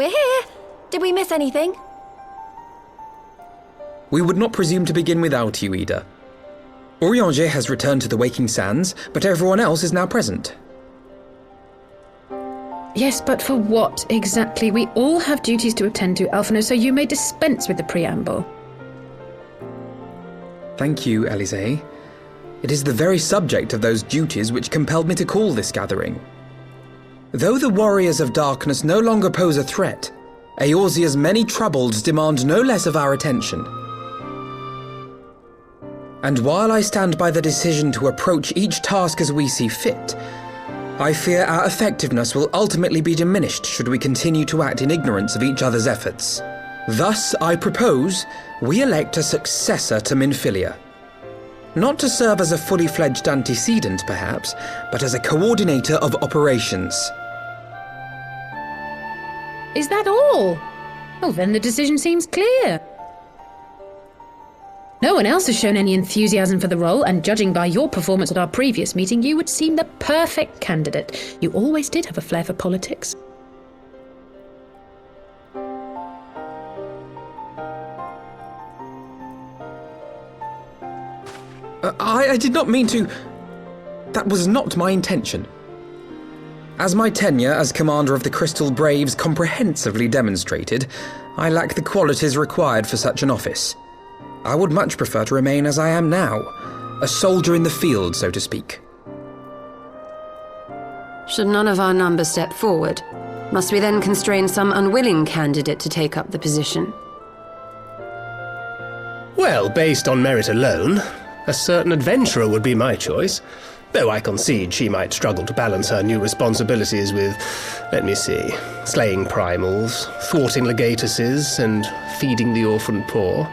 we're here. Did we miss anything? We would not presume to begin without you, Ida. Urianger has returned to the Waking Sands, but everyone else is now present. Yes, but for what exactly? We all have duties to attend to, Alphino, so you may dispense with the preamble. Thank you, Elisée. It is the very subject of those duties which compelled me to call this gathering. Though the warriors of darkness no longer pose a threat, Eorzea's many troubles demand no less of our attention. And while I stand by the decision to approach each task as we see fit, I fear our effectiveness will ultimately be diminished should we continue to act in ignorance of each other's efforts. Thus, I propose we elect a successor to Minfilia. Not to serve as a fully fledged antecedent, perhaps, but as a coordinator of operations. Is that all? Well, then the decision seems clear. No one else has shown any enthusiasm for the role, and judging by your performance at our previous meeting, you would seem the perfect candidate. You always did have a flair for politics. I did not mean to... That was not my intention. As my tenure as commander of the Crystal Braves comprehensively demonstrated, I lack the qualities required for such an office. I would much prefer to remain as I am now, a soldier in the field, so to speak. Should none of our number step forward, must we then constrain some unwilling candidate to take up the position? Well, based on merit alone, a certain adventurer would be my choice, though I concede she might struggle to balance her new responsibilities with, let me see, slaying primals, thwarting legatuses, and feeding the orphan poor.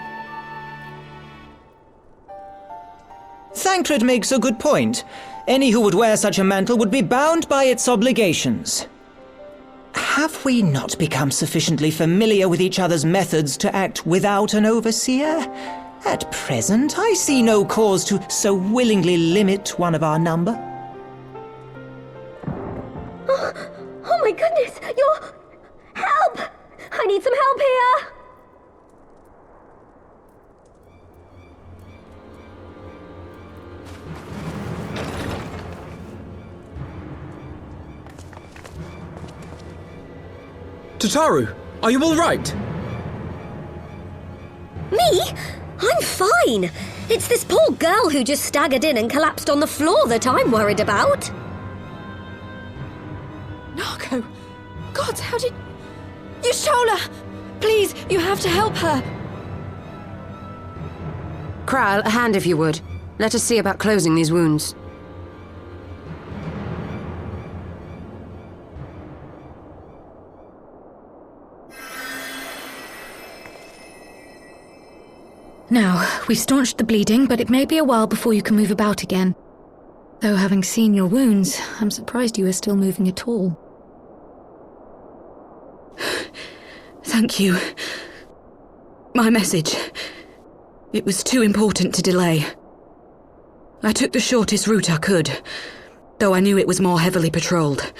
Thancred makes a good point. Any who would wear such a mantle would be bound by its obligations. Have we not become sufficiently familiar with each other's methods to act without an overseer? At present, I see no cause to so willingly limit one of our number. Oh my goodness! Help! I need some help here! Tataru, are you all right? Me? I'm fine. It's this poor girl who just staggered in and collapsed on the floor that I'm worried about. Narco! God, how did... Yashola! Please, you have to help her. Kral, a hand if you would. Let us see about closing these wounds. Now, we've staunched the bleeding, but it may be a while before you can move about again. Though having seen your wounds, I'm surprised you are still moving at all. Thank you. My message. It was too important to delay. I took the shortest route I could, though I knew it was more heavily patrolled.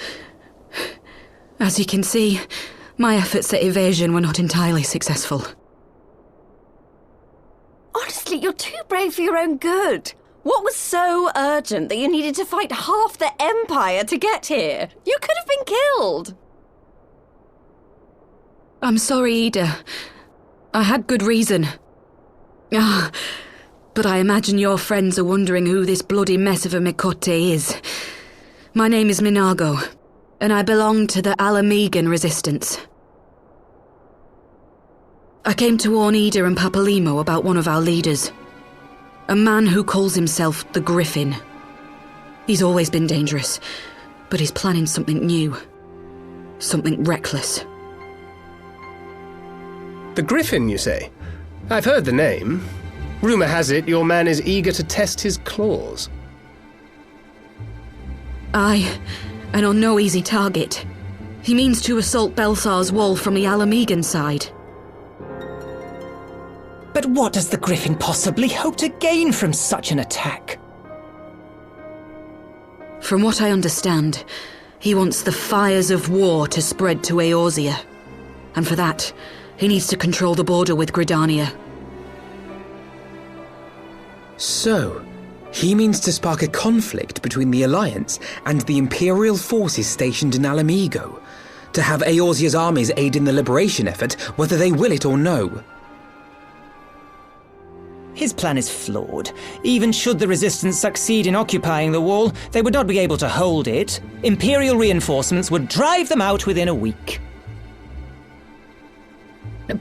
As you can see, my efforts at evasion were not entirely successful. Honestly, you're too brave for your own good. What was so urgent that you needed to fight half the Empire to get here? You could have been killed. I'm sorry, Ida. I had good reason. But I imagine your friends are wondering who this bloody mess of a Mikote is. My name is Minago, and I belong to the Alamegan Resistance. I came to warn Ida and Papalimo about one of our leaders. A man who calls himself the Griffin. He's always been dangerous, but he's planning something new. Something reckless. The Griffin, you say? I've heard the name. Rumour has it your man is eager to test his claws. Aye, and on no easy target. He means to assault Belsar's wall from the Alamegan side. But what does the Griffin possibly hope to gain from such an attack? From what I understand, he wants the fires of war to spread to Eorzea. And for that, he needs to control the border with Gridania. So, he means to spark a conflict between the Alliance and the Imperial forces stationed in Alamigo, to have Eorzea's armies aid in the liberation effort, whether they will it or no. His plan is flawed. Even should the Resistance succeed in occupying the wall, they would not be able to hold it. Imperial reinforcements would drive them out within a week.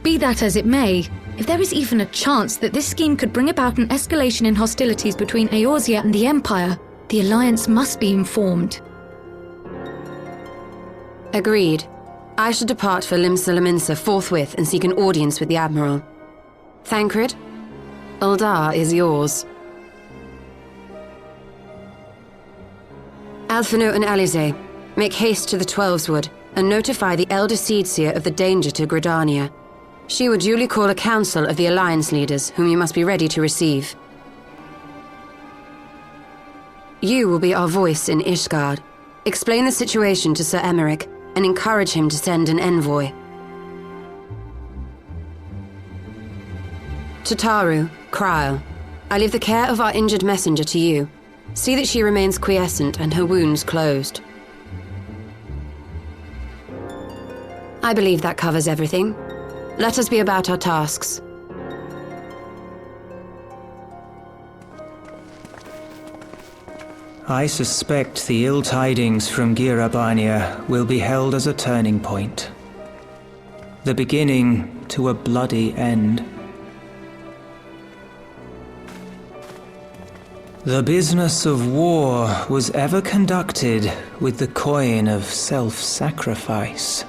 Be that as it may, if there is even a chance that this scheme could bring about an escalation in hostilities between Eorzea and the Empire, the Alliance must be informed. Agreed. I shall depart for Limsa forthwith and seek an audience with the Admiral. Thancred, Uldar is yours. Alphino and Alize, make haste to the Twelveswood and notify the Elder Seedseer of the danger to Gridania. She will duly call a council of the Alliance leaders, whom you must be ready to receive. You will be our voice in Ishgard. Explain the situation to Sir Emeric and encourage him to send an envoy. To Taru, Kryl, I leave the care of our injured messenger to you. See that she remains quiescent and her wounds closed. I believe that covers everything. Let us be about our tasks. I suspect the ill tidings from Girabania will be held as a turning point. The beginning to a bloody end. The business of war was ever conducted with the coin of self-sacrifice.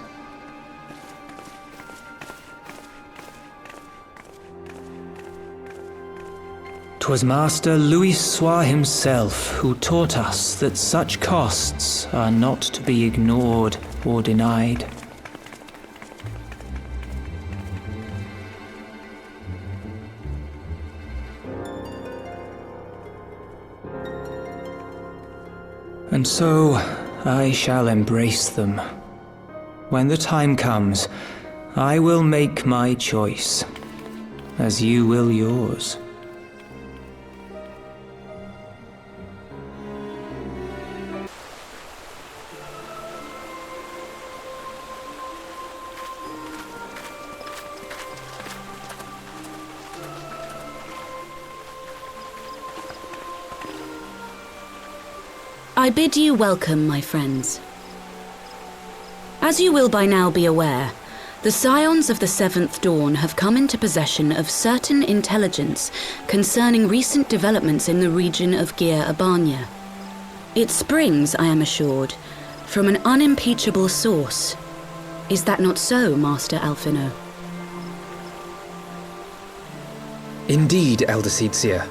'Twas Master Louis Soir himself who taught us that such costs are not to be ignored or denied. And so, I shall embrace them. When the time comes, I will make my choice, as you will yours. I bid you welcome, my friends. As you will by now be aware, the Scions of the Seventh Dawn have come into possession of certain intelligence concerning recent developments in the region of Gyr Abania. It springs, I am assured, from an unimpeachable source. Is that not so, Master Alphino? Indeed, Elder Seedseer.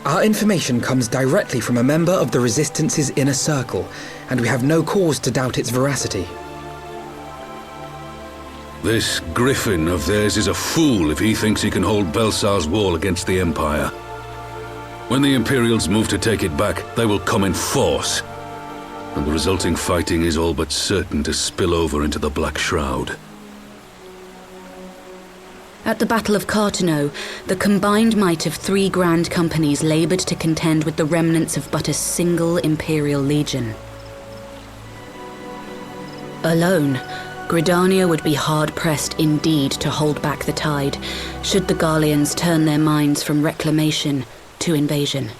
Our information comes directly from a member of the Resistance's inner circle, and we have no cause to doubt its veracity. This griffin of theirs is a fool if he thinks he can hold Belsar's wall against the Empire. When the Imperials move to take it back, they will come in force, and the resulting fighting is all but certain to spill over into the Black Shroud. At the Battle of Cartano, the combined might of 3 grand companies laboured to contend with the remnants of but a single Imperial legion. Alone, Gridania would be hard-pressed indeed to hold back the tide, should the Garleans turn their minds from reclamation to invasion.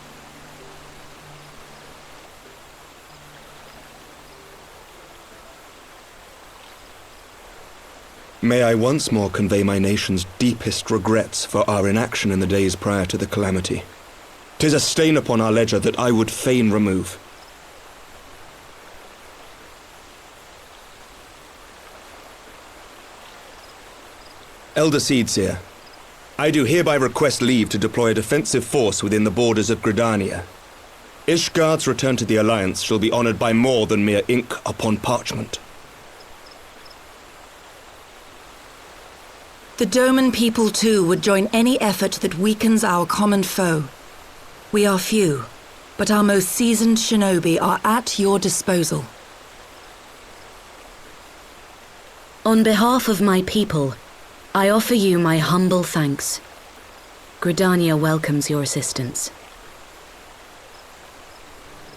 May I once more convey my nation's deepest regrets for our inaction in the days prior to the calamity. 'Tis a stain upon our ledger that I would fain remove. Elder Seedseer, I do hereby request leave to deploy a defensive force within the borders of Gridania. Ishgard's return to the Alliance shall be honored by more than mere ink upon parchment. The Doman people too would join any effort that weakens our common foe. We are few, but our most seasoned shinobi are at your disposal. On behalf of my people, I offer you my humble thanks. Gridania welcomes your assistance.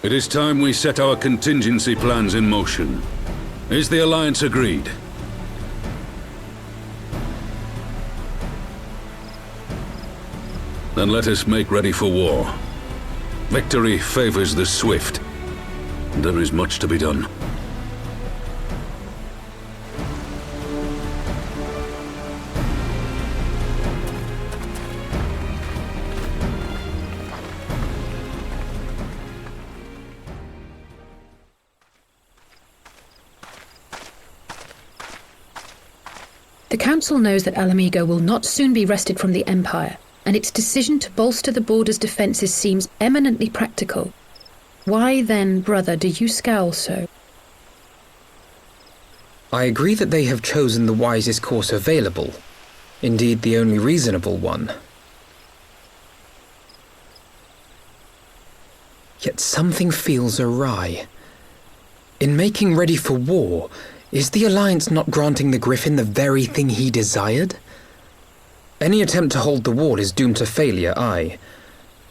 It is time we set our contingency plans in motion. Is the Alliance agreed? Then let us make ready for war. Victory favors the swift. There is much to be done. The Council knows that Alamigo will not soon be wrested from the Empire, and its decision to bolster the border's defences seems eminently practical. Why then, brother, do you scowl so? I agree that they have chosen the wisest course available. Indeed, the only reasonable one. Yet something feels awry. In making ready for war, is the Alliance not granting the Griffin the very thing he desired? Any attempt to hold the wall is doomed to failure, aye.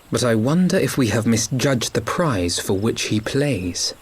But I wonder if we have misjudged the prize for which he plays.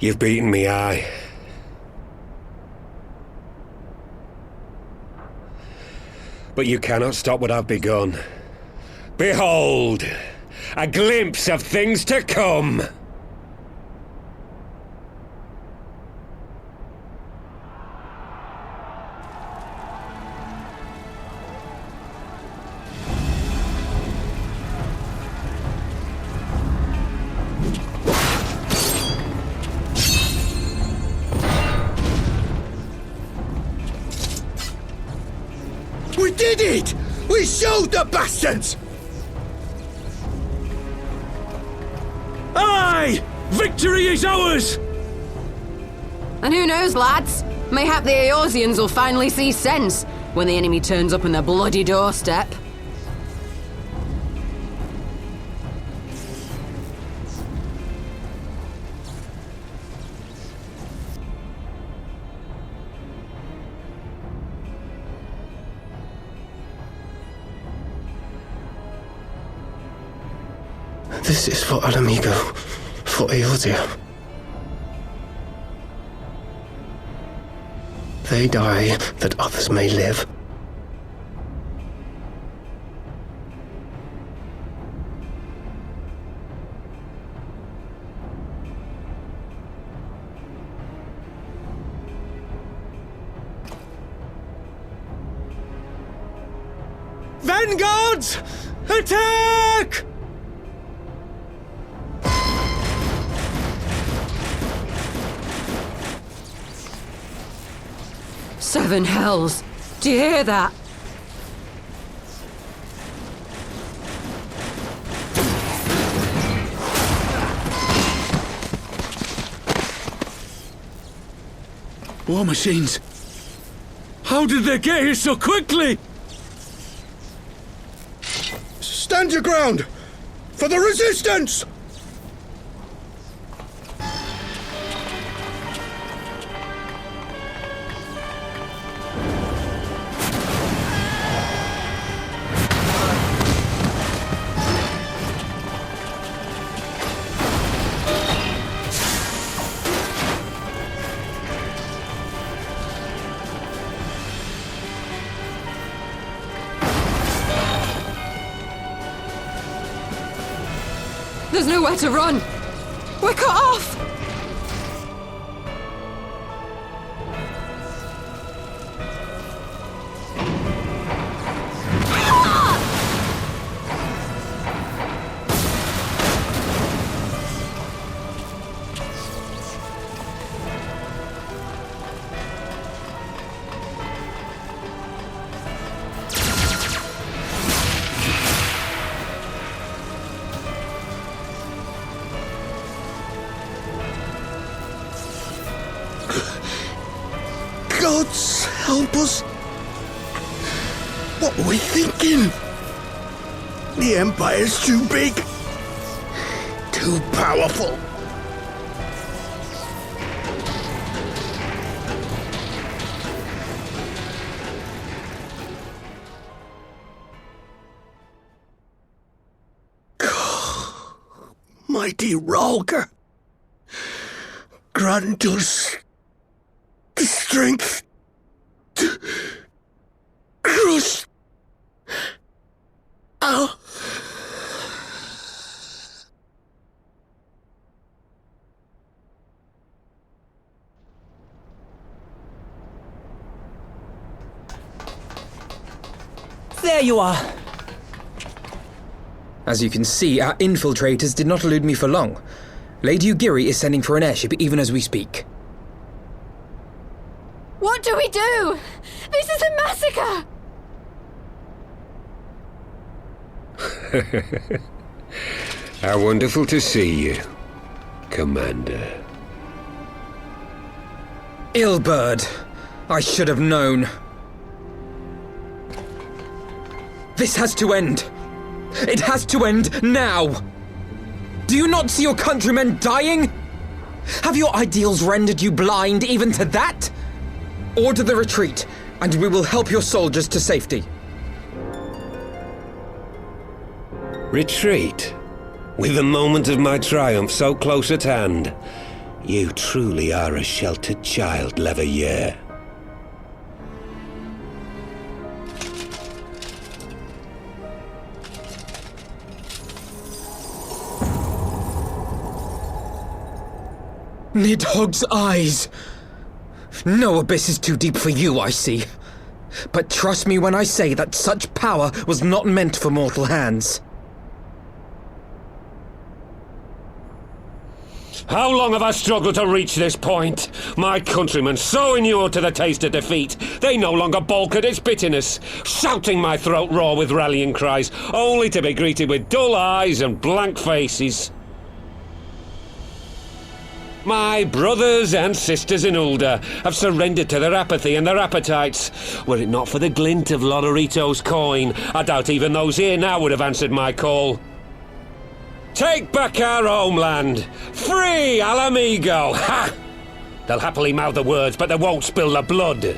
You've beaten me, aye. But you cannot stop what I've begun. Behold! A glimpse of things to come! We did it! We showed the bastards! Aye! Victory is ours! And who knows, lads? Mayhap the Eorzeans will finally see sense when the enemy turns up on their bloody doorstep. This is for Alamigo, for Eorzea. They die that others may live. Vanguards! Attack! Seven hells! Do you hear that? War machines! How did they get here so quickly? Stand your ground! For the resistance! There's nowhere to run! We're cut off! Gods help us! What were we thinking? The Empire's too big, too powerful. Mighty Rhalgr, grant us the strength to crush our... There you are. As you can see, our infiltrators did not elude me for long. Lady Ugiri is sending for an airship even as we speak. What do we do? This is a massacre! How wonderful to see you, Commander. Illbird, I should have known. This has to end. It has to end now! Do you not see your countrymen dying? Have your ideals rendered you blind even to that? Order the retreat, and we will help your soldiers to safety. Retreat? With the moment of my triumph so close at hand? You truly are a sheltered child, Leverrier. Nidhogg's eyes! No abyss is too deep for you, I see. But trust me when I say that such power was not meant for mortal hands. How long have I struggled to reach this point? My countrymen, so inured to the taste of defeat, they no longer balk at its bitterness, shouting my throat raw with rallying cries, only to be greeted with dull eyes and blank faces. My brothers and sisters in Ulda have surrendered to their apathy and their appetites. Were it not for the glint of Lodorito's coin, I doubt even those here now would have answered my call. Take back our homeland! Free Alamigo! Ha! They'll happily mouth the words, but they won't spill the blood.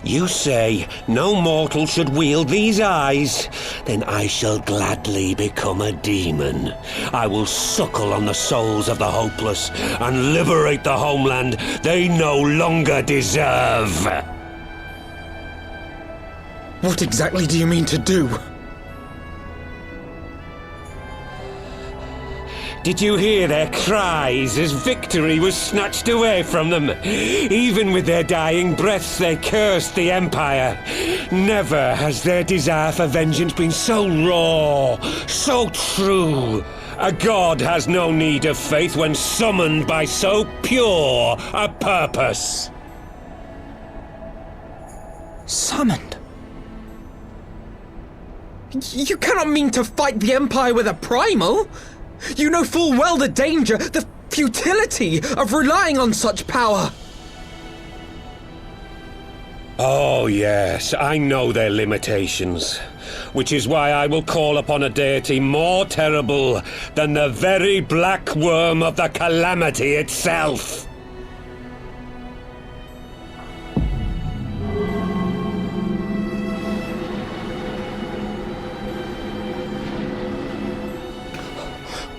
You say no mortal should wield these eyes? Then I shall gladly become a demon. I will suckle on the souls of the hopeless and liberate the homeland they no longer deserve. What exactly do you mean to do? Did you hear their cries as victory was snatched away from them? Even with their dying breaths, they cursed the Empire. Never has their desire for vengeance been so raw, so true. A god has no need of faith when summoned by so pure a purpose. Summoned? You cannot mean to fight the Empire with a primal! You know full well the danger, the futility of relying on such power! Oh yes, I know their limitations. Which is why I will call upon a deity more terrible than the very black worm of the calamity itself.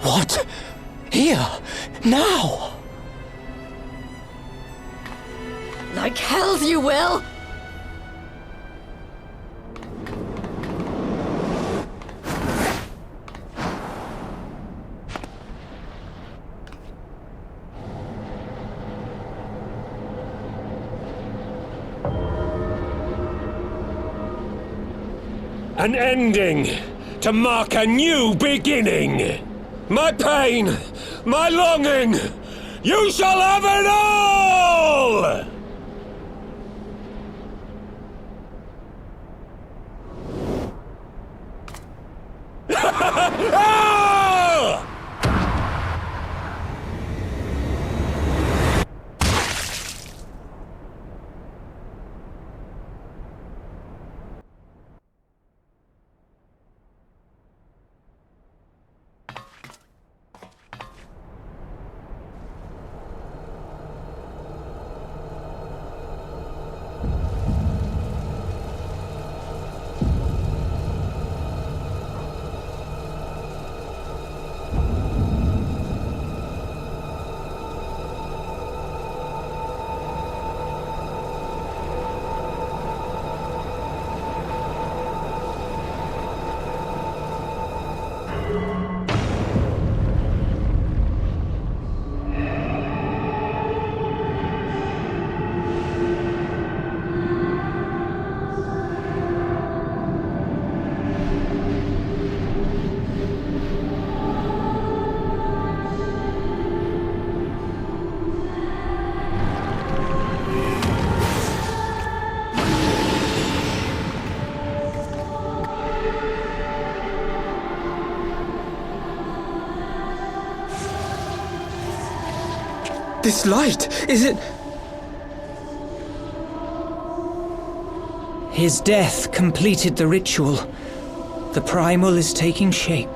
What? Here? Now? Like hells you will! An ending to mark a new beginning. My pain, my longing, you shall have it all! Ah! This light, is it... His death completed the ritual. The primal is taking shape.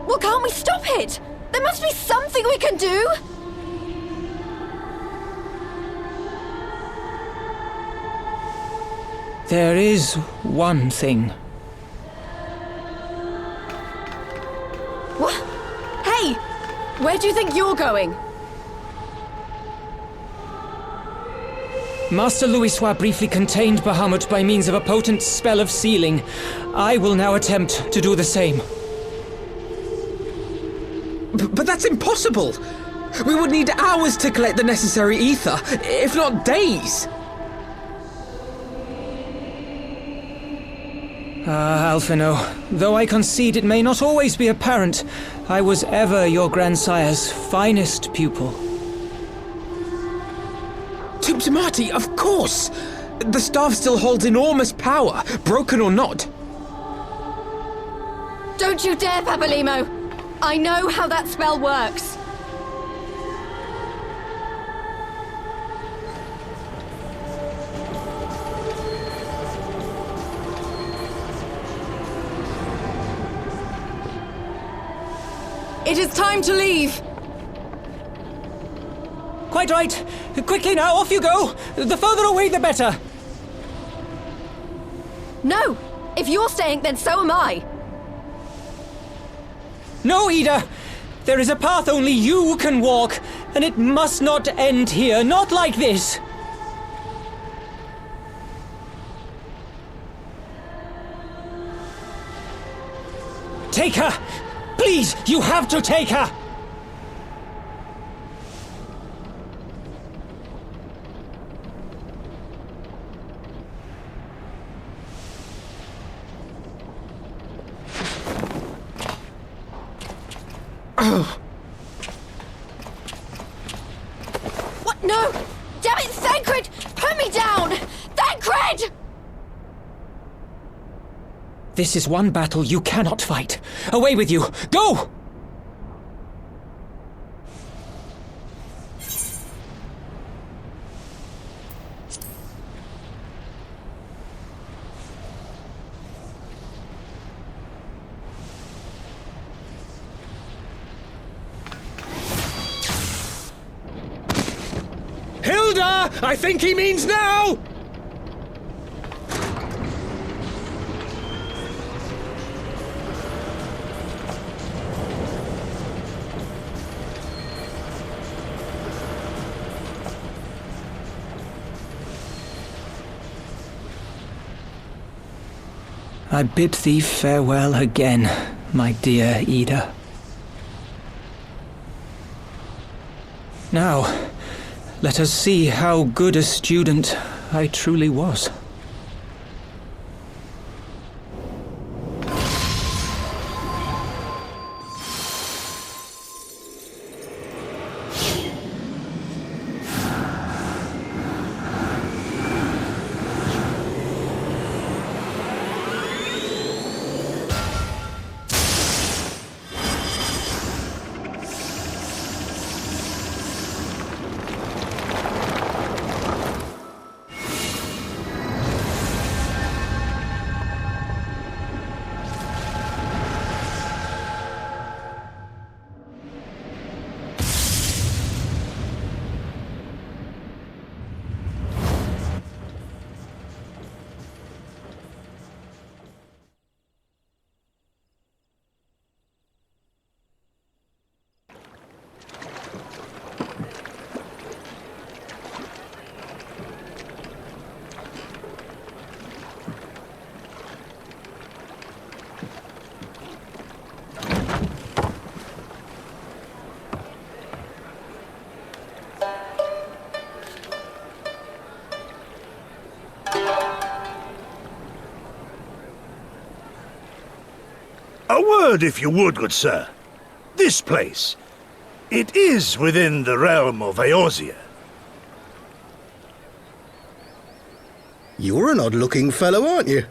Well, can't we stop it? There must be something we can do! There is one thing. Where do you think you're going? Master Louisoix briefly contained Bahamut by means of a potent spell of sealing. I will now attempt to do the same. But that's impossible! We would need hours to collect the necessary ether, if not days! Alphino, though I concede it may not always be apparent, I was ever your grandsire's finest pupil. Tuptimati, of course! The staff still holds enormous power, broken or not. Don't you dare, Papalymo! I know how that spell works. It is time to leave! Quite right. Quickly now, off you go! The further away, the better! No! If you're staying, then so am I! No, Ida! There is a path only you can walk, and it must not end here, not like this! Take her! Please, you have to take her! What? No! Damn it, Thancred! Put me down! Thancred! This is one battle you cannot fight. Away with you! Go! Hilda! I think he means now! I bid thee farewell again, my dear Ida. Now, let us see how good a student I truly was. A word, if you would, good sir. This place, it is within the realm of Eorzea. You're an odd-looking fellow, aren't you?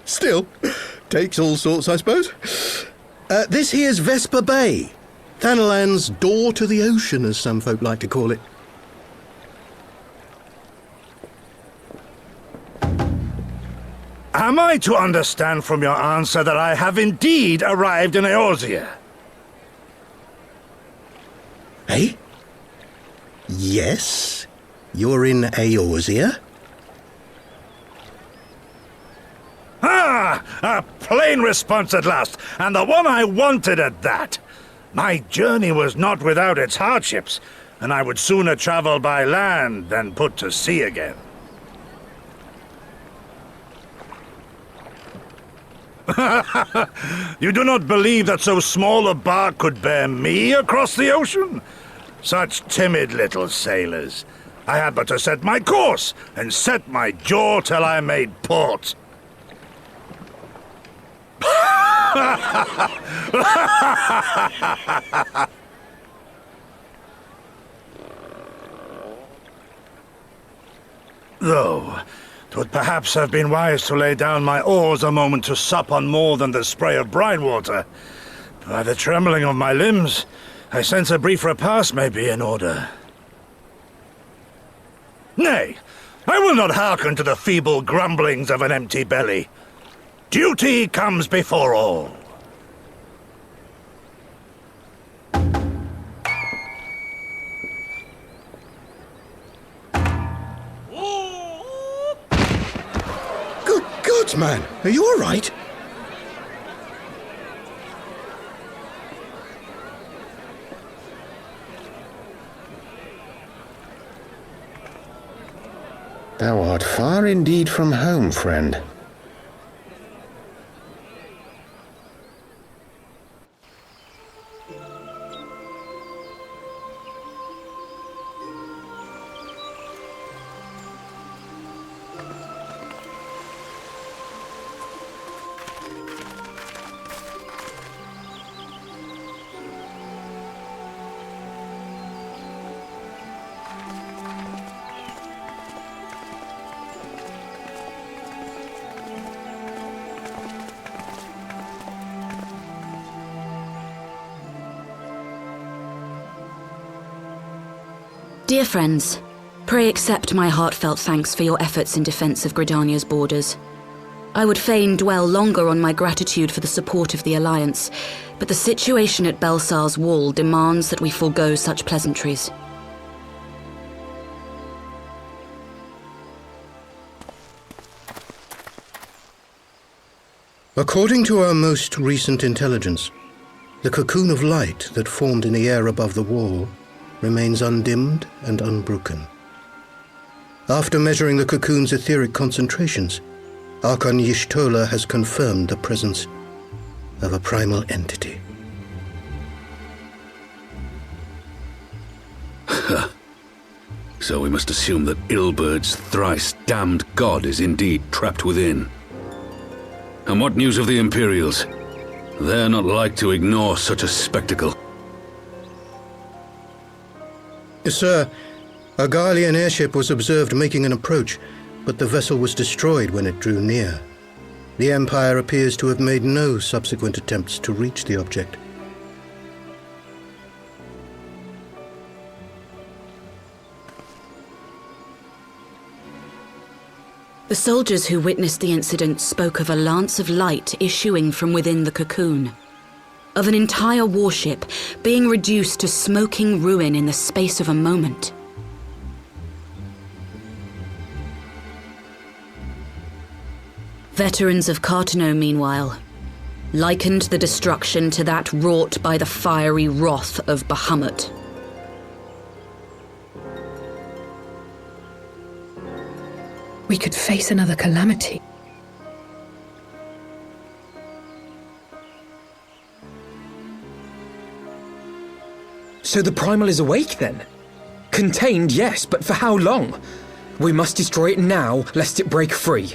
Still, takes all sorts, I suppose. This here's Vesper Bay. Thanalan's door to the ocean, as some folk like to call it. Am I to understand from your answer that I have indeed arrived in Eorzea? Eh? Yes, you're in Eorzea. Ah! A plain response at last, and the one I wanted at that. My journey was not without its hardships, and I would sooner travel by land than put to sea again. You do not believe that so small a bark could bear me across the ocean? Such timid little sailors. I had but to set my course and set my jaw till I made port. Though, 'twould perhaps have been wise to lay down my oars a moment to sup on more than the spray of brine water. By the trembling of my limbs, I sense a brief repast may be in order. Nay, I will not hearken to the feeble grumblings of an empty belly. Duty comes before all. Good God, man! Are you all right? Thou art far indeed from home, friend. Dear friends, pray accept my heartfelt thanks for your efforts in defense of Gridania's borders. I would fain dwell longer on my gratitude for the support of the Alliance, but the situation at Belsar's Wall demands that we forego such pleasantries. According to our most recent intelligence, the cocoon of light that formed in the air above the wall remains undimmed and unbroken. After measuring the cocoon's etheric concentrations, Archon Y'shtola has confirmed the presence of a primal entity. So we must assume that Ilbert's thrice damned god is indeed trapped within. And what news of the Imperials? They're not like to ignore such a spectacle. Sir, a Garlean airship was observed making an approach, but the vessel was destroyed when it drew near. The Empire appears to have made no subsequent attempts to reach the object. The soldiers who witnessed the incident spoke of a lance of light issuing from within the cocoon, of an entire warship being reduced to smoking ruin in the space of a moment. Veterans of Cartano, meanwhile, likened the destruction to that wrought by the fiery wrath of Bahamut. We could face another calamity. So the Primal is awake then? Contained, yes, but for how long? We must destroy it now, lest it break free.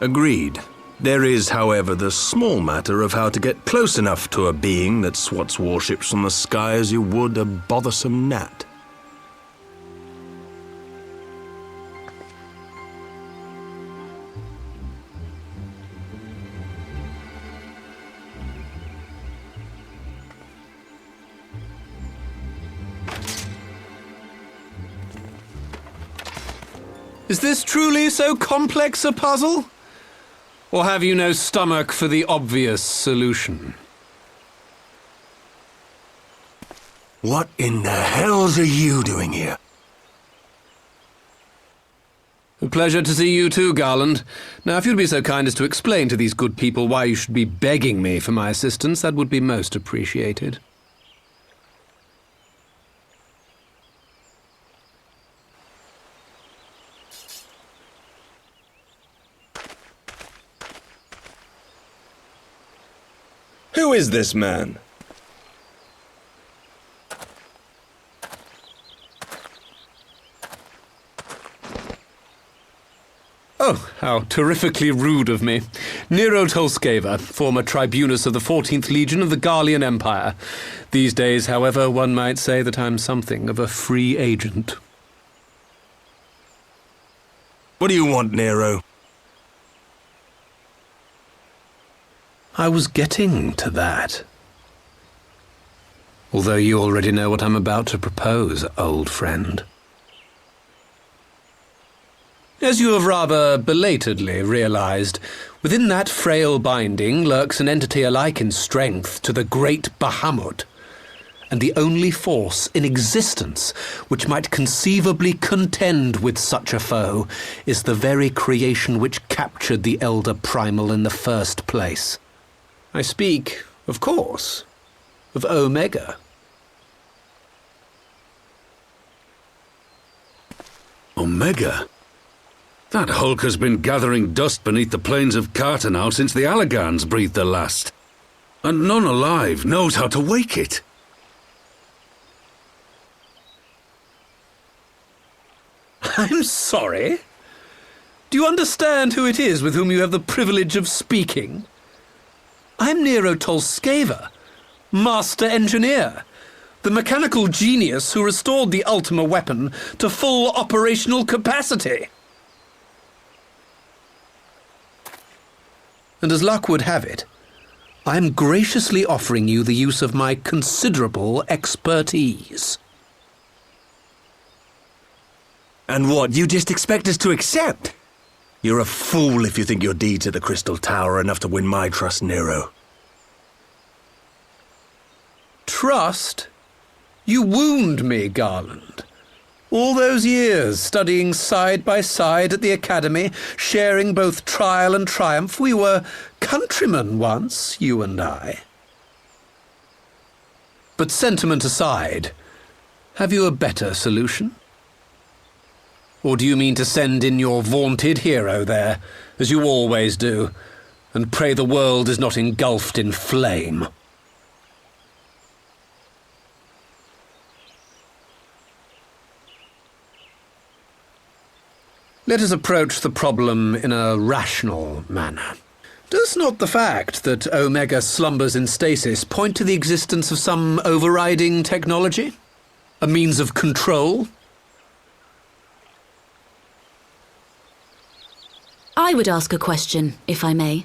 Agreed. There is, however, the small matter of how to get close enough to a being that swats warships from the sky as you would a bothersome gnat. Is this truly so complex a puzzle? Or have you no stomach for the obvious solution? What in the hells are you doing here? A pleasure to see you too, Garland. Now, if you'd be so kind as to explain to these good people why you should be begging me for my assistance, that would be most appreciated. Who is this man? Oh, how terrifically rude of me. Nero Tolskeva, former tribunus of the 14th Legion of the Garlean Empire. These days, however, one might say that I'm something of a free agent. What do you want, Nero? I was getting to that. Although you already know what I'm about to propose, old friend. As you have rather belatedly realized, within that frail binding lurks an entity alike in strength to the great Bahamut, and the only force in existence which might conceivably contend with such a foe is the very creation which captured the Elder Primal in the first place. I speak, of course, of Omega. Omega? That hulk has been gathering dust beneath the plains of Cartanau since the Allagans breathed their last. And none alive knows how to wake it. I'm sorry? Do you understand who it is with whom you have the privilege of speaking? I'm Nero Tolskeva, Master Engineer, the mechanical genius who restored the Ultima weapon to full operational capacity. And as luck would have it, I am graciously offering you the use of my considerable expertise. And what, you just expect us to accept? You're a fool if you think your deeds at the Crystal Tower are enough to win my trust, Nero. Trust? You wound me, Garland. All those years, studying side by side at the Academy, sharing both trial and triumph, we were countrymen once, you and I. But sentiment aside, have you a better solution? Or do you mean to send in your vaunted hero there, as you always do, and pray the world is not engulfed in flame? Let us approach the problem in a rational manner. Does not the fact that Omega slumbers in stasis point to the existence of some overriding technology? A means of control? I would ask a question, if I may.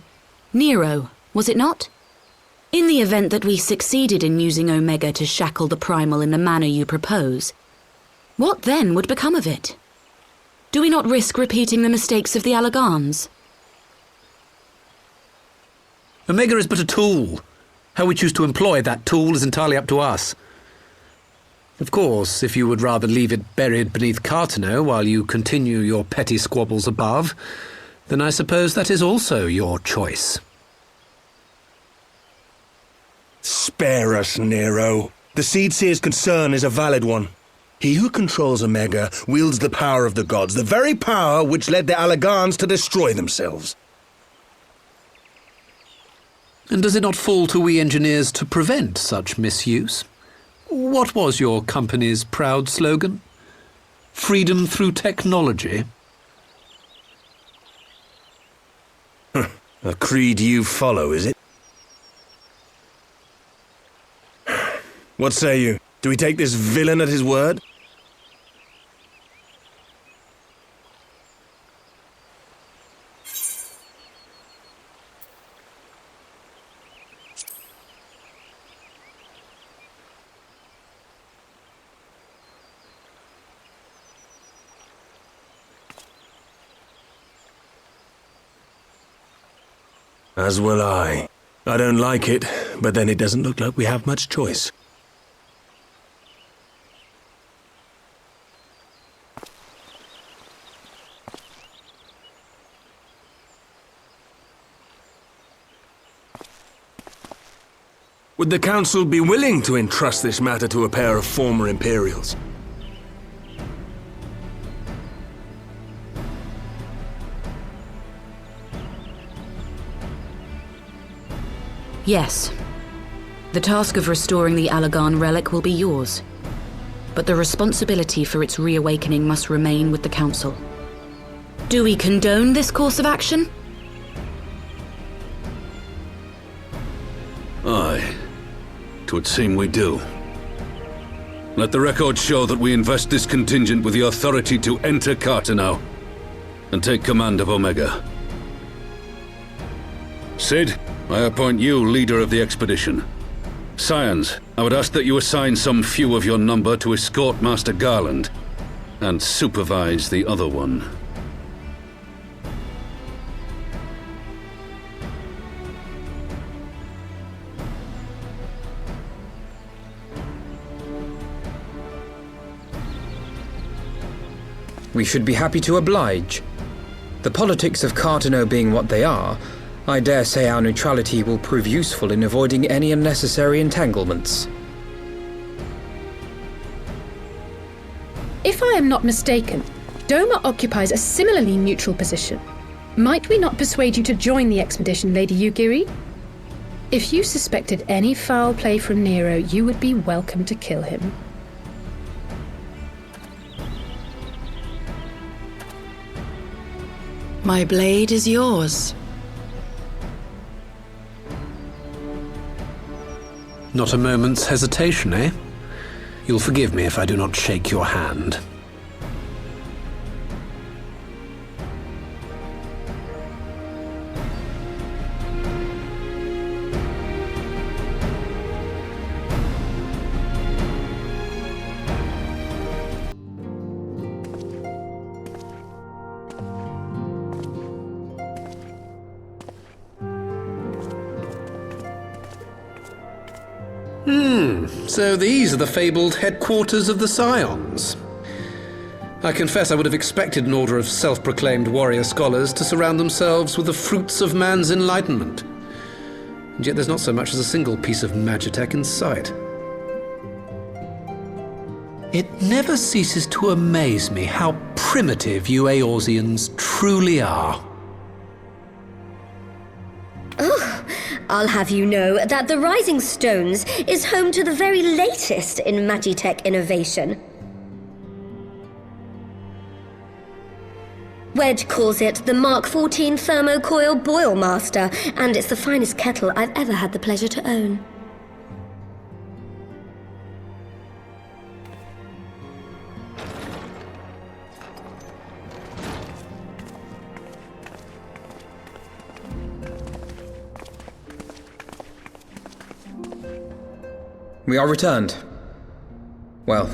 Nero, was it not? In the event that we succeeded in using Omega to shackle the Primal in the manner you propose, what then would become of it? Do we not risk repeating the mistakes of the Allagans? Omega is but a tool. How we choose to employ that tool is entirely up to us. Of course, if you would rather leave it buried beneath Cartanau while you continue your petty squabbles above, then I suppose that is also your choice. Spare us, Nero. The Seedseer's concern is a valid one. He who controls Omega wields the power of the gods, the very power which led the Allagans to destroy themselves. And does it not fall to we engineers to prevent such misuse? What was your company's proud slogan? Freedom through technology? A creed you follow, is it? What say you? Do we take this villain at his word? As will I. I don't like it, but then it doesn't look like we have much choice. Would the Council be willing to entrust this matter to a pair of former Imperials? Yes. The task of restoring the Allagan relic will be yours. But the responsibility for its reawakening must remain with the Council. Do we condone this course of action? Aye. 'Twould seem we do. Let the record show that we invest this contingent with the authority to enter Carteneau and take command of Omega. Sid, I appoint you leader of the expedition. Scions, I would ask that you assign some few of your number to escort Master Garland and supervise the other one. We should be happy to oblige. The politics of Carteneau being what they are, I dare say our neutrality will prove useful in avoiding any unnecessary entanglements. If I am not mistaken, Doma occupies a similarly neutral position. Might we not persuade you to join the expedition, Lady Yugiri? If you suspected any foul play from Nero, you would be welcome to kill him. My blade is yours. Not a moment's hesitation, eh? You'll forgive me if I do not shake your hand. So these are the fabled headquarters of the Scions. I confess I would have expected an order of self-proclaimed warrior scholars to surround themselves with the fruits of man's enlightenment. And yet there's not so much as a single piece of magitech in sight. It never ceases to amaze me how primitive you Eorzeans truly are. I'll have you know that the Rising Stones is home to the very latest in Magitech innovation. Wedge calls it the Mark 14 Thermocoil Boil Master, and it's the finest kettle I've ever had the pleasure to own. We are returned. Well,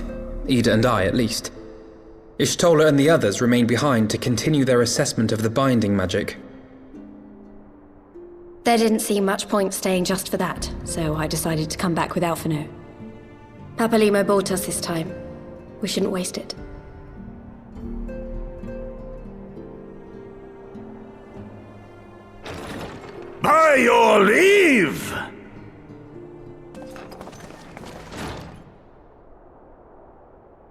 Ida and I, at least. Ishtola and the others remain behind to continue their assessment of the binding magic. There didn't seem much point staying just for that, so I decided to come back with Alphino. Papalimo bought us this time. We shouldn't waste it. By your leave!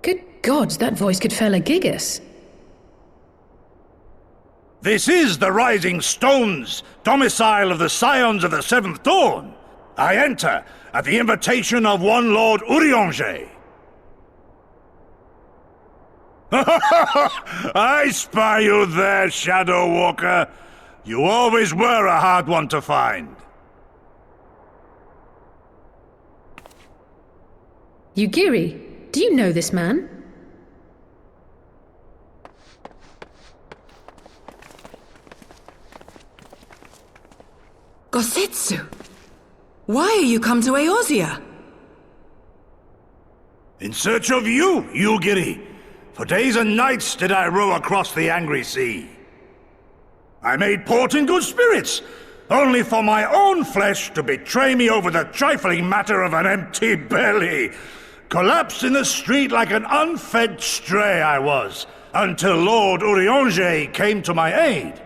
Good God, that voice could fell a gigas. This is the Rising Stones, domicile of the Scions of the Seventh Dawn. I enter at the invitation of one Lord Urianger. I spy you there, Shadow Walker. You always were a hard one to find. Yugiri, do you know this man? Gosetsu! Why are you come to Eorzea? In search of you, Yugiri. For days and nights did I row across the angry sea. I made port in good spirits, only for my own flesh to betray me over the trifling matter of an empty belly. Collapsed in the street like an unfed stray I was, until Lord Urianger came to my aid.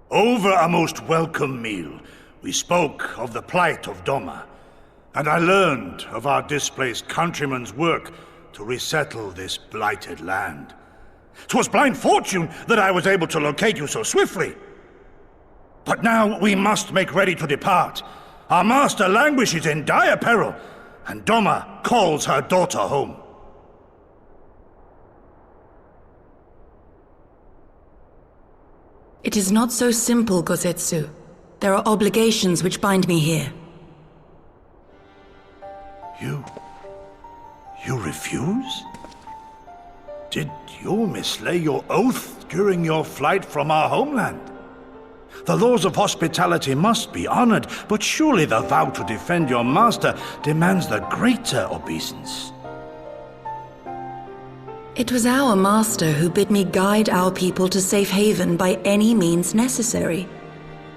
Over a most welcome meal, We spoke of the plight of Doma, and I learned of our displaced countrymen's work to resettle this blighted land. 'Twas blind fortune that I was able to locate you so swiftly. But now we must make ready to depart. Our master languishes in dire peril, and Doma calls her daughter home. It is not so simple, Gozetsu. There are obligations which bind me here. You refuse? Did you mislay your oath during your flight from our homeland? The laws of hospitality must be honored, but surely the vow to defend your master demands the greater obeisance. It was our master who bid me guide our people to safe haven by any means necessary.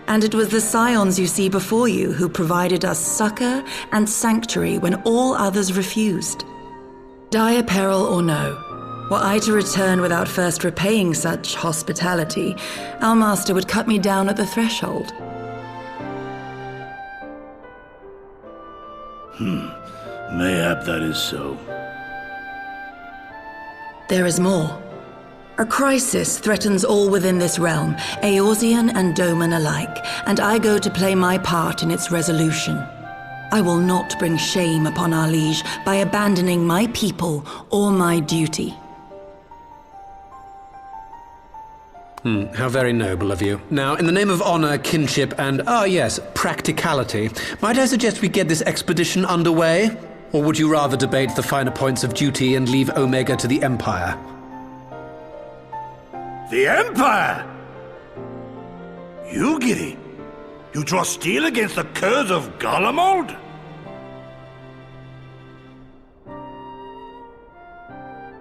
And it was the scions you see before you who provided us succor and sanctuary when all others refused. Dire peril or no, were I to return without first repaying such hospitality, our master would cut me down at the threshold. Mayhap that is so. There is more. A crisis threatens all within this realm, Eorzean and Doman alike, and I go to play my part in its resolution. I will not bring shame upon our liege by abandoning my people or my duty. How very noble of you. Now, in the name of honor, kinship, and, yes, practicality, might I suggest we get this expedition underway? Or would you rather debate the finer points of duty and leave Omega to the Empire? The Empire? You, Giddy? You draw steel against the curse of Garlemald?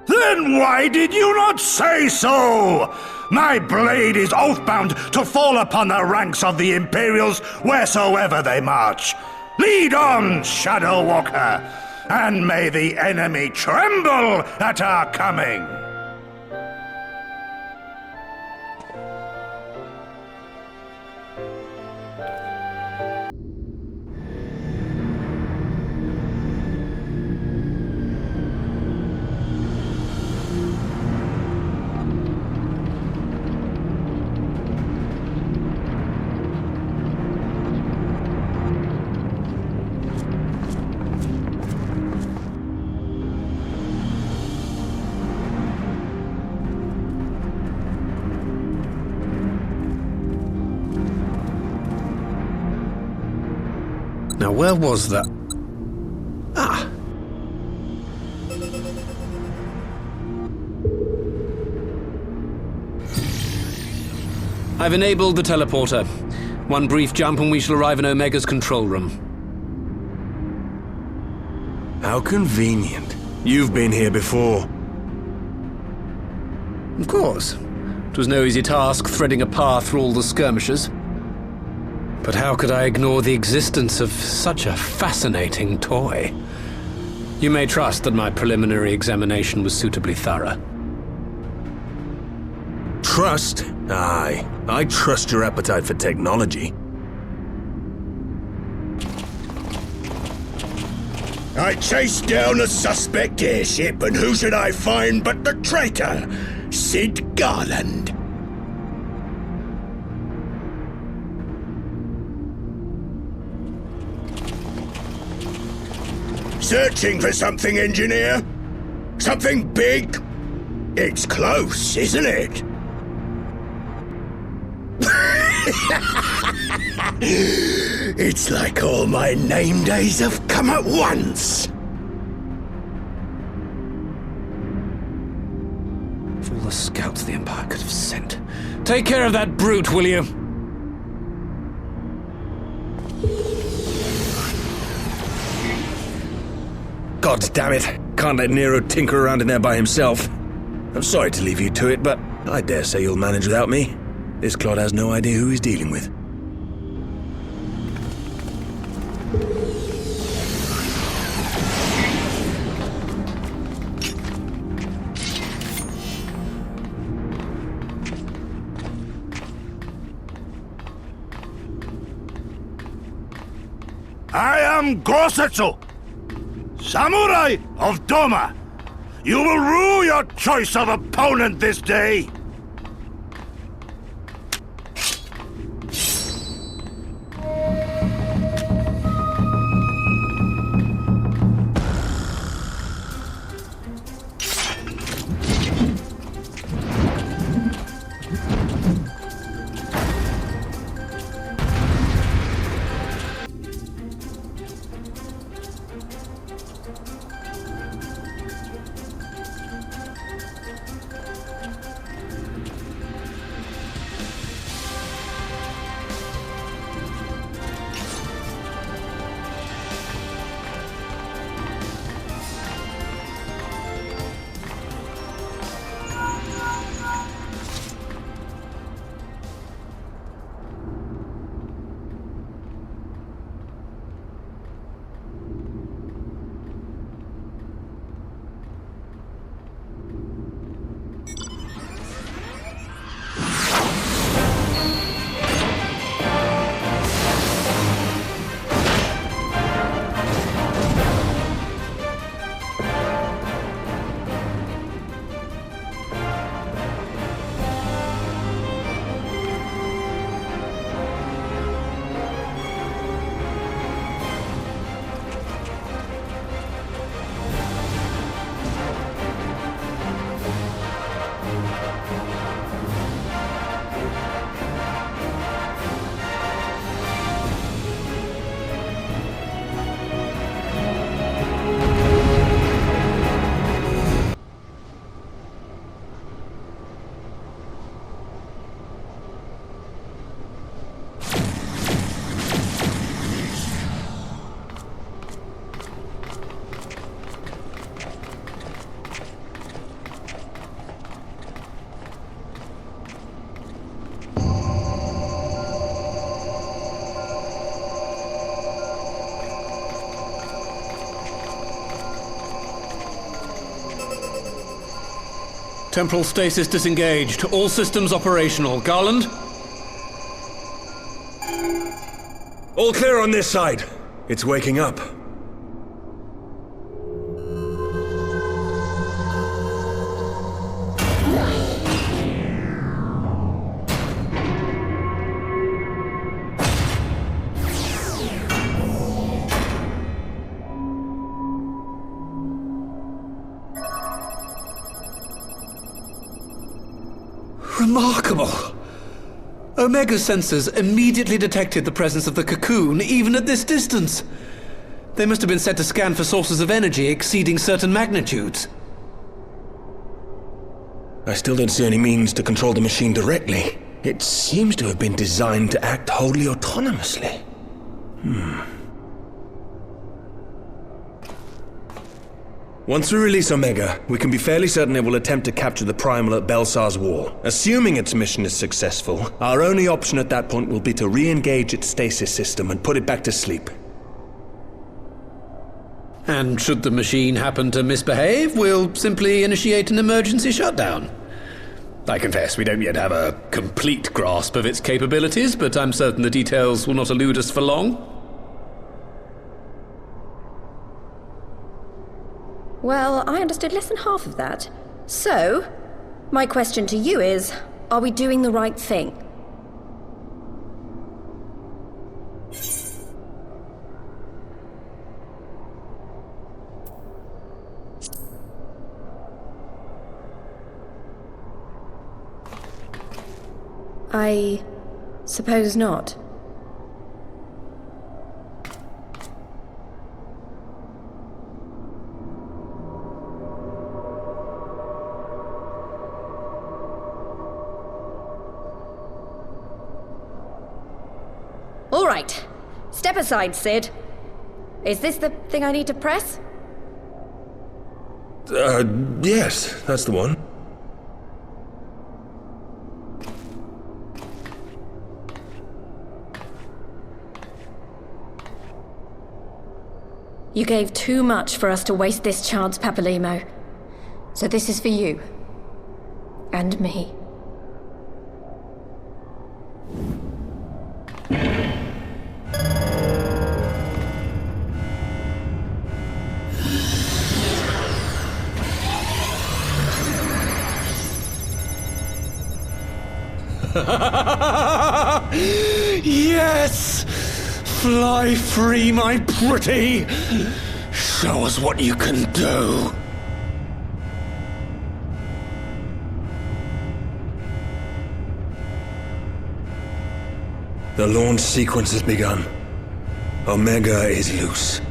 Then why did you not say so? My blade is oath-bound to fall upon the ranks of the Imperials wheresoever they march. Lead on, Shadow Walker, and may the enemy tremble at our coming. Now, where was that? I've enabled the teleporter. One brief jump and we shall arrive in Omega's control room. How convenient. You've been here before. Of course. It was no easy task threading a path through all the skirmishers. But how could I ignore the existence of such a fascinating toy? You may trust that my preliminary examination was suitably thorough. Trust? Aye. I trust your appetite for technology. I chased down a suspect airship, and who should I find but the traitor, Sid Garland. Searching for something, engineer? Something big? It's close, isn't it? It's like all my name days have come at once. For all the scouts the Empire could have sent. Take care of that brute, will you? God damn it. Can't let Nero tinker around in there by himself. I'm sorry to leave you to it, but I dare say you'll manage without me. This clod has no idea who he's dealing with. am Gosetsu, Samurai of Doma. You will rue your choice of opponent this day. Temporal stasis disengaged. All systems operational. Garland? All clear on this side. It's waking up. Remarkable! Omega sensors immediately detected the presence of the cocoon, even at this distance. They must have been set to scan for sources of energy exceeding certain magnitudes. I still don't see any means to control the machine directly. It seems to have been designed to act wholly autonomously. Once we release Omega, we can be fairly certain it will attempt to capture the Primal at Belsar's Wall. Assuming its mission is successful, our only option at that point will be to re-engage its stasis system and put it back to sleep. And should the machine happen to misbehave, we'll simply initiate an emergency shutdown. I confess we don't yet have a complete grasp of its capabilities, but I'm certain the details will not elude us for long. Well, I understood less than half of that. So, my question to you is, are we doing the right thing? I suppose not. All right. Step aside, Sid. Is this the thing I need to press? Yes, that's the one. You gave too much for us to waste this chance, Papalimo. So this is for you. And me. Yes! Fly free, my pretty! Show us what you can do! The launch sequence has begun. Omega is loose.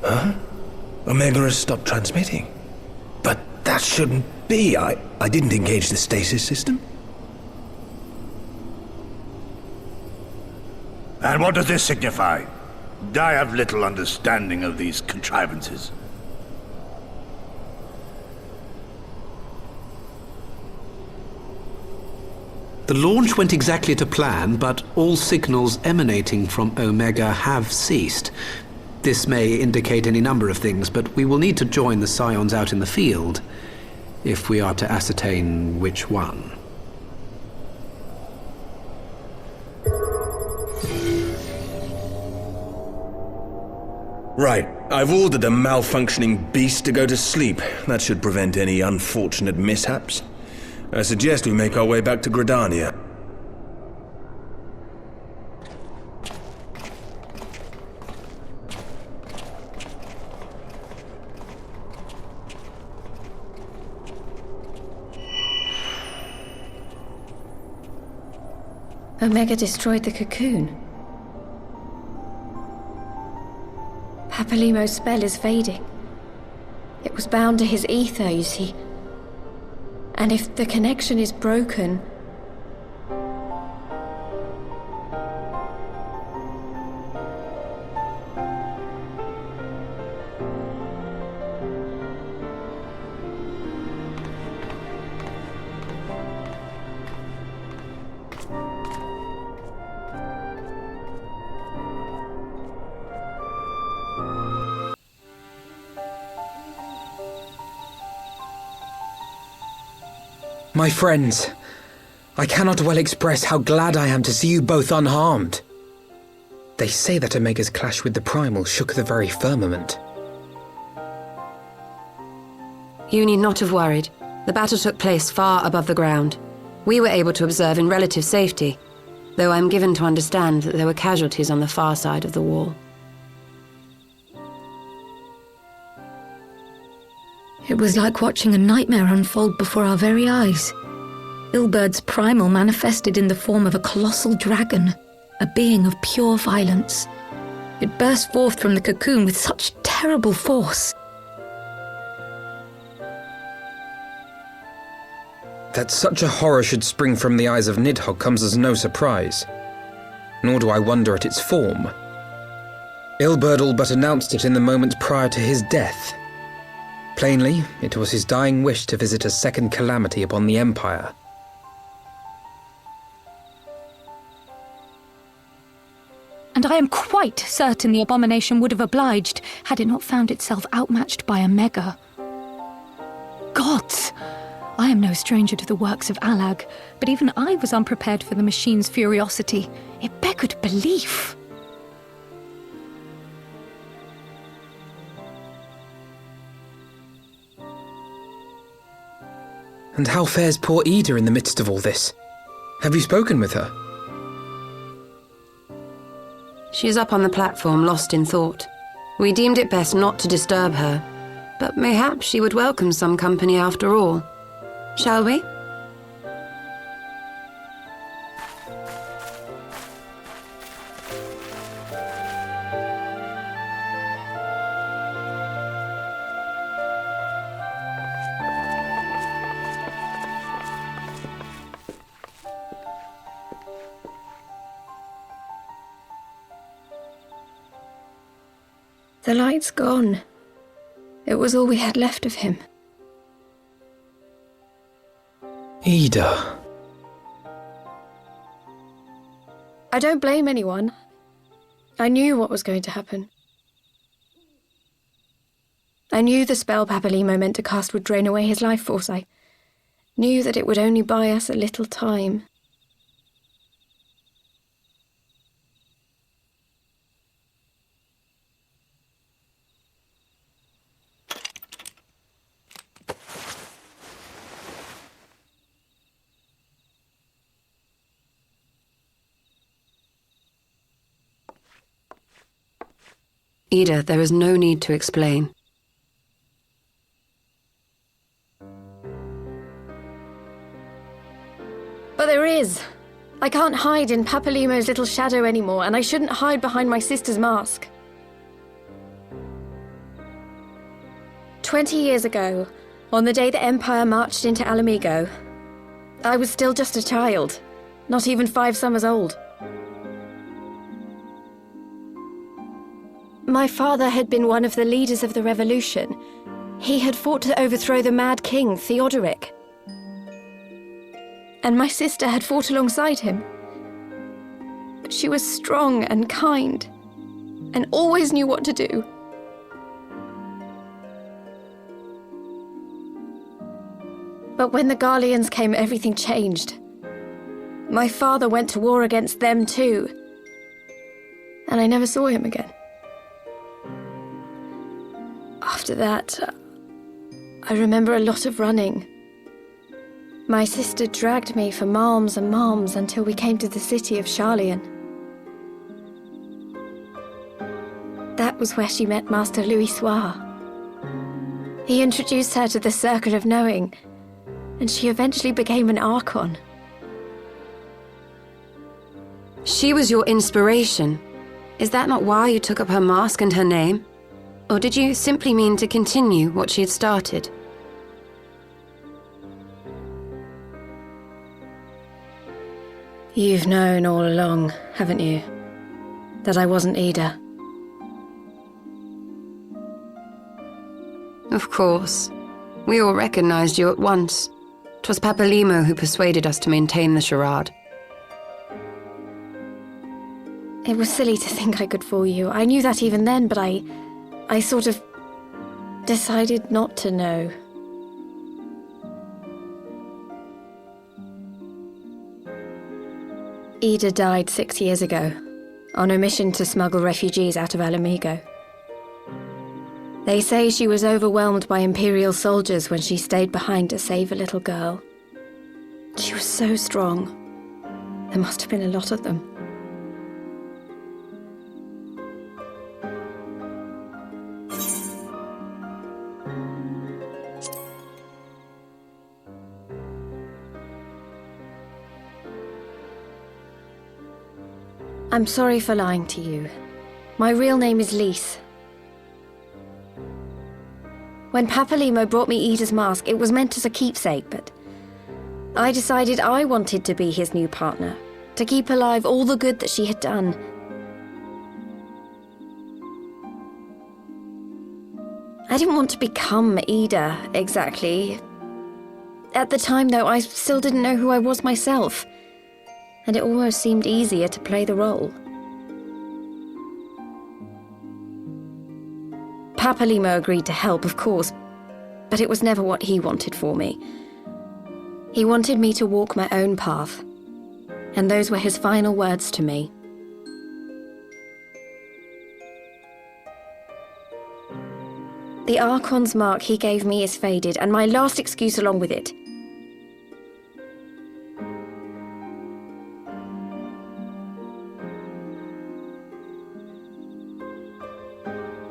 Huh? Omega has stopped transmitting. But that shouldn't be. I didn't engage the stasis system. And what does this signify? I have little understanding of these contrivances. The launch went exactly to plan, but all signals emanating from Omega have ceased. This may indicate any number of things, but we will need to join the Scions out in the field if we are to ascertain which one. Right. I've ordered the malfunctioning beast to go to sleep. That should prevent any unfortunate mishaps. I suggest we make our way back to Gridania. Omega destroyed the cocoon. Papalimo's spell is fading. It was bound to his ether, you see. And if the connection is broken... My friends, I cannot well express how glad I am to see you both unharmed. They say that Omega's clash with the Primal shook the very firmament. You need not have worried. The battle took place far above the ground. We were able to observe in relative safety, though I'm given to understand that there were casualties on the far side of the wall. It was like watching a nightmare unfold before our very eyes. Ilberd's primal manifested in the form of a colossal dragon, a being of pure violence. It burst forth from the cocoon with such terrible force. That such a horror should spring from the eyes of Nidhogg comes as no surprise. Nor do I wonder at its form. Ilberd all but announced it in the moments prior to his death. Plainly, it was his dying wish to visit a second calamity upon the Empire. And I am quite certain the abomination would have obliged had it not found itself outmatched by Omega. Gods! I am no stranger to the works of Allag, but even I was unprepared for the machine's furiosity. It beggared belief. And how fares poor Ida in the midst of all this? Have you spoken with her? She is up on the platform, lost in thought. We deemed it best not to disturb her, but mayhaps she would welcome some company after all. Shall we? The light's gone. It was all we had left of him. Ida. I don't blame anyone. I knew what was going to happen. I knew the spell Papalimo meant to cast would drain away his life force. I knew that it would only buy us a little time. Ida, there is no need to explain. But there is. I can't hide in Papalimo's little shadow anymore, and I shouldn't hide behind my sister's mask. 20 years ago, on the day the Empire marched into Alamigo, I was still just a child, not even 5 summers old. My father had been one of the leaders of the revolution. He had fought to overthrow the Mad King, Theodoric. and my sister had fought alongside him. But she was strong and kind, and always knew what to do. But when the Garleans came, everything changed. My father went to war against them too, and I never saw him again. After that, I remember a lot of running. My sister dragged me for malms and malms until we came to the city of Charlian. That was where she met Master Louis Soir. He introduced her to the Circle of Knowing, and she eventually became an Archon. She was your inspiration. Is that not why you took up her mask and her name? Or did you simply mean to continue what she had started? You've known all along, haven't you, that I wasn't Ida? Of course. We all recognized you at once. 'Twas Papalimo who persuaded us to maintain the charade. It was silly to think I could fool you. I knew that even then, but I sort of decided not to know. Ida died 6 years ago, on a mission to smuggle refugees out of Alamigo. They say she was overwhelmed by Imperial soldiers when she stayed behind to save a little girl. She was so strong. There must have been a lot of them. I'm sorry for lying to you. My real name is Lise. When Papalimo brought me Ida's mask, it was meant as a keepsake, but I decided I wanted to be his new partner, to keep alive all the good that she had done. I didn't want to become Ida, exactly. At the time, though, I still didn't know who I was myself, and it almost seemed easier to play the role. Papalimo agreed to help, of course, but it was never what he wanted for me. He wanted me to walk my own path, and those were his final words to me. The Archon's mark he gave me is faded, and my last excuse along with it.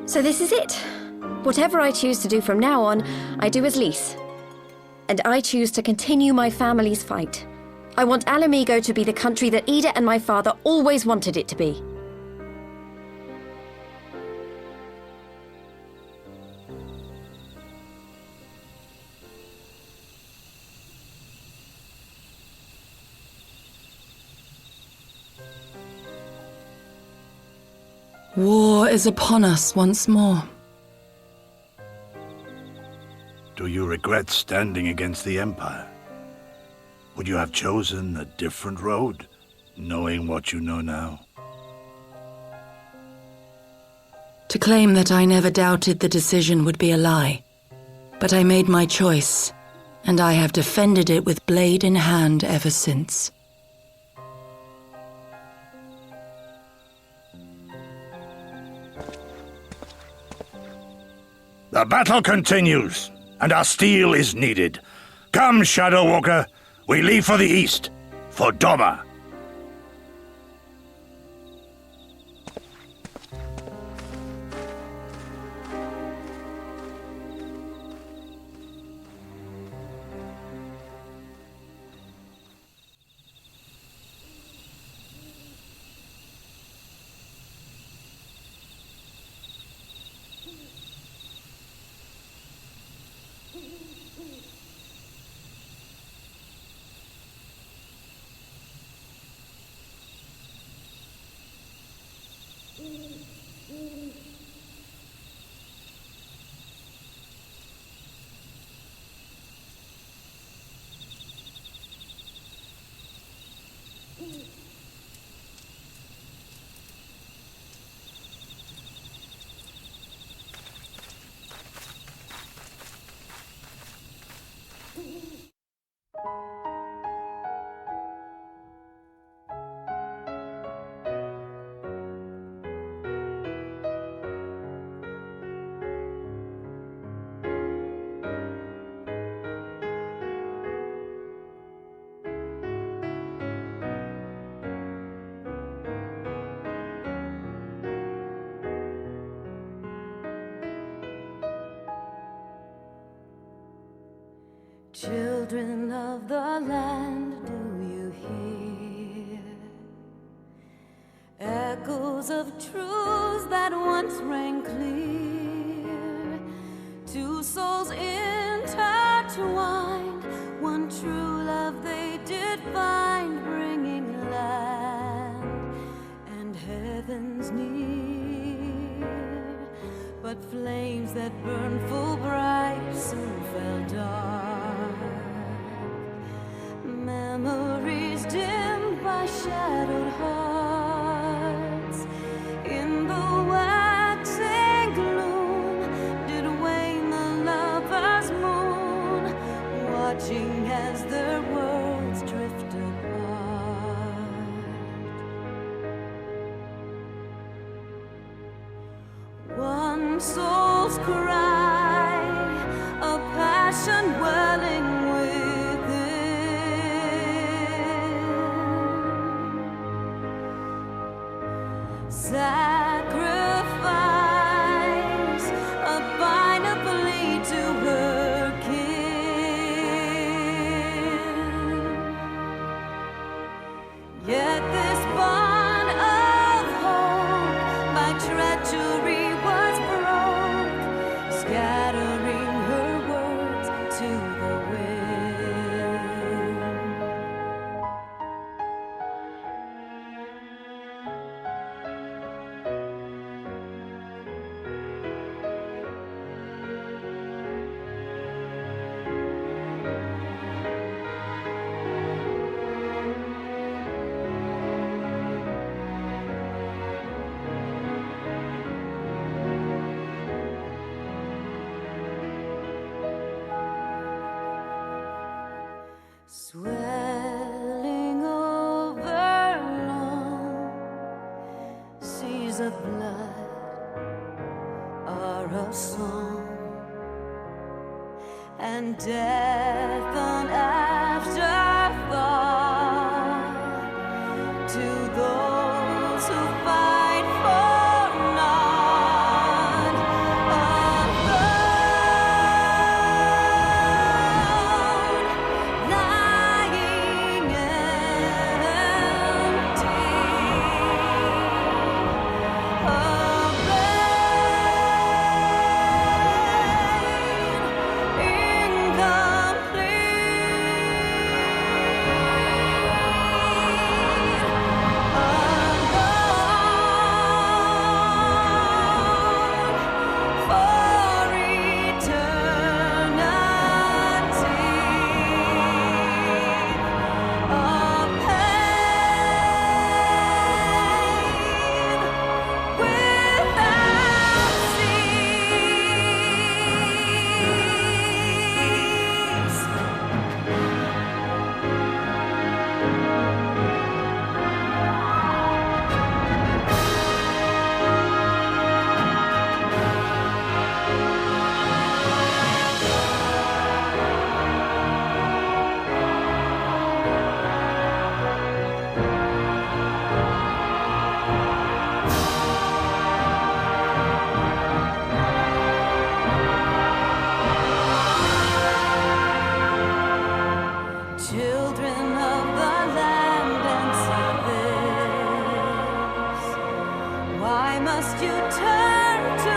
So this is it. Whatever I choose to do from now on, I do as Lise. And I choose to continue my family's fight. I want Alamigo to be the country that Ida and my father always wanted it to be. War is upon us once more. Do you regret standing against the Empire? Would you have chosen a different road, knowing what you know now? To claim that I never doubted the decision would be a lie. But I made my choice, and I have defended it with blade in hand ever since. The battle continues, and our steel is needed. Come, Shadow Walker, we leave for the east, for Doma. Children of the land, do you hear echoes of truths that once rang clear? Two souls intertwined, one true love they did find, bringing land and heavens near. But flames that burned full bright soon fell dark. Memories dimmed by shadowed hearts. In the waxing gloom did wane the lover's moon, watching as their worlds drift apart. One soul's cry, a passion welling within. Sacrifice, a final plea to her kin. Yet this bond of hope by treachery was broke, scattering her words to the wind. Swelling over long seas of blood are a song, and death an afterthought to those who fight for naught. Alone, lying empty, children of the land, answer this. Why must you turn to